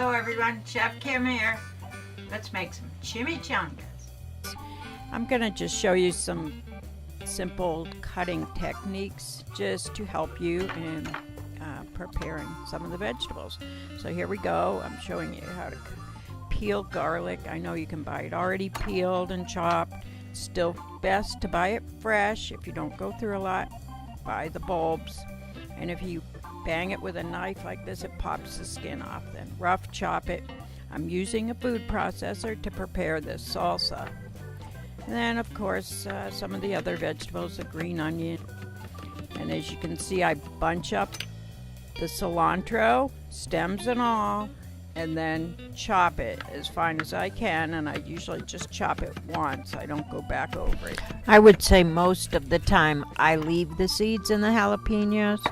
Hello everyone, Chef Kim here. Let's make some chimichangas. I'm gonna just show you some simple cutting techniques just to help you in preparing some of the vegetables. So here we go. I'm showing you how to peel garlic. I know you can buy it already peeled and chopped. It's still best to buy it fresh. If you don't go through a lot, buy the bulbs. And if you bang it with a knife like this, it pops the skin off. Then rough chop it. I'm using a food processor to prepare this salsa. And then of course some of the other vegetables, the green onion. And as you can see, I bunch up the cilantro, stems and all, and then chop it as fine as I can, and I usually just chop it once. I don't go back over it. I would say most of the time I leave the seeds in the jalapenos.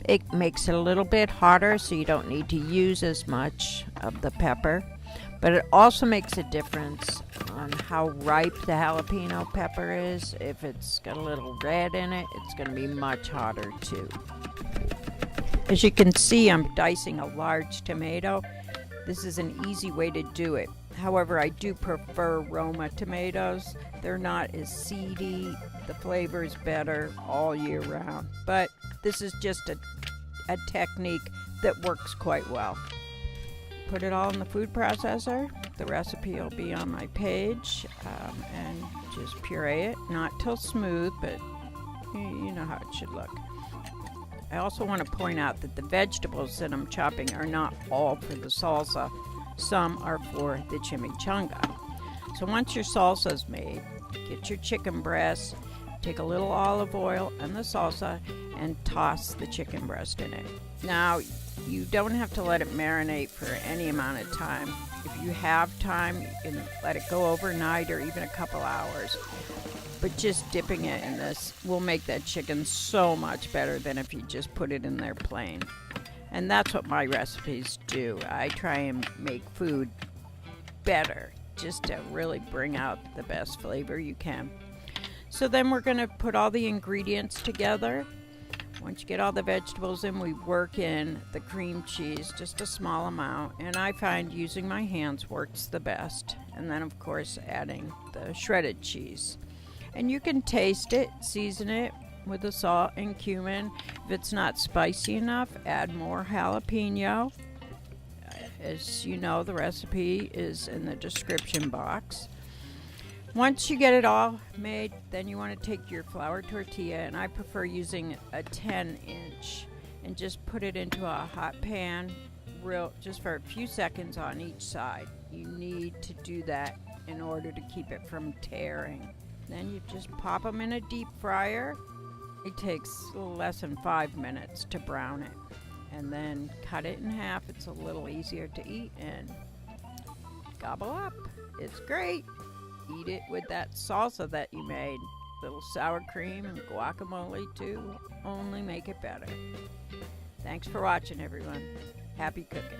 It makes it a little bit hotter, so you don't need to use as much of the pepper. But it also makes a difference on how ripe the jalapeno pepper is. If it's got a little red in it, it's going to be much hotter too. As you can see, I'm dicing a large tomato. This is an easy way to do it. However, I do prefer Roma tomatoes. They're not as seedy. The flavor is better all year round. But this is just a technique that works quite well. Put it all in the food processor. The recipe will be on my page. And just puree it. Not till smooth, but you know how it should look. I also want to point out that the vegetables that I'm chopping are not all for the salsa. Some are for the chimichanga. So once your salsa is made, get your chicken breast, take a little olive oil and the salsa, and toss the chicken breast in it. Now, you don't have to let it marinate for any amount of time. If you have time, you can let it go overnight or even a couple hours. But just dipping it in this will make that chicken so much better than if you just put it in there plain. And that's what my recipes do. I try and make food better, just to really bring out the best flavor you can. So then we're going to put all the ingredients together. Once you get all the vegetables in, we work in the cream cheese, just a small amount. And I find using my hands works the best. And then, of course, adding the shredded cheese. And you can taste it, season it with the salt and cumin. If it's not spicy enough, add more jalapeno. As you know, the recipe is in the description box. Once you get it all made, then you want to take your flour tortilla, and I prefer using a 10-inch, and just put it into a hot pan, just for a few seconds on each side. You need to do that in order to keep it from tearing. Then you just pop them in a deep fryer. It takes a little less than 5 minutes to brown it. And then cut it in half. It's a little easier to eat, and gobble up. It's great. Eat it with that salsa that you made. Little sour cream and guacamole too will only make it better. Thanks for watching, everyone. Happy cooking.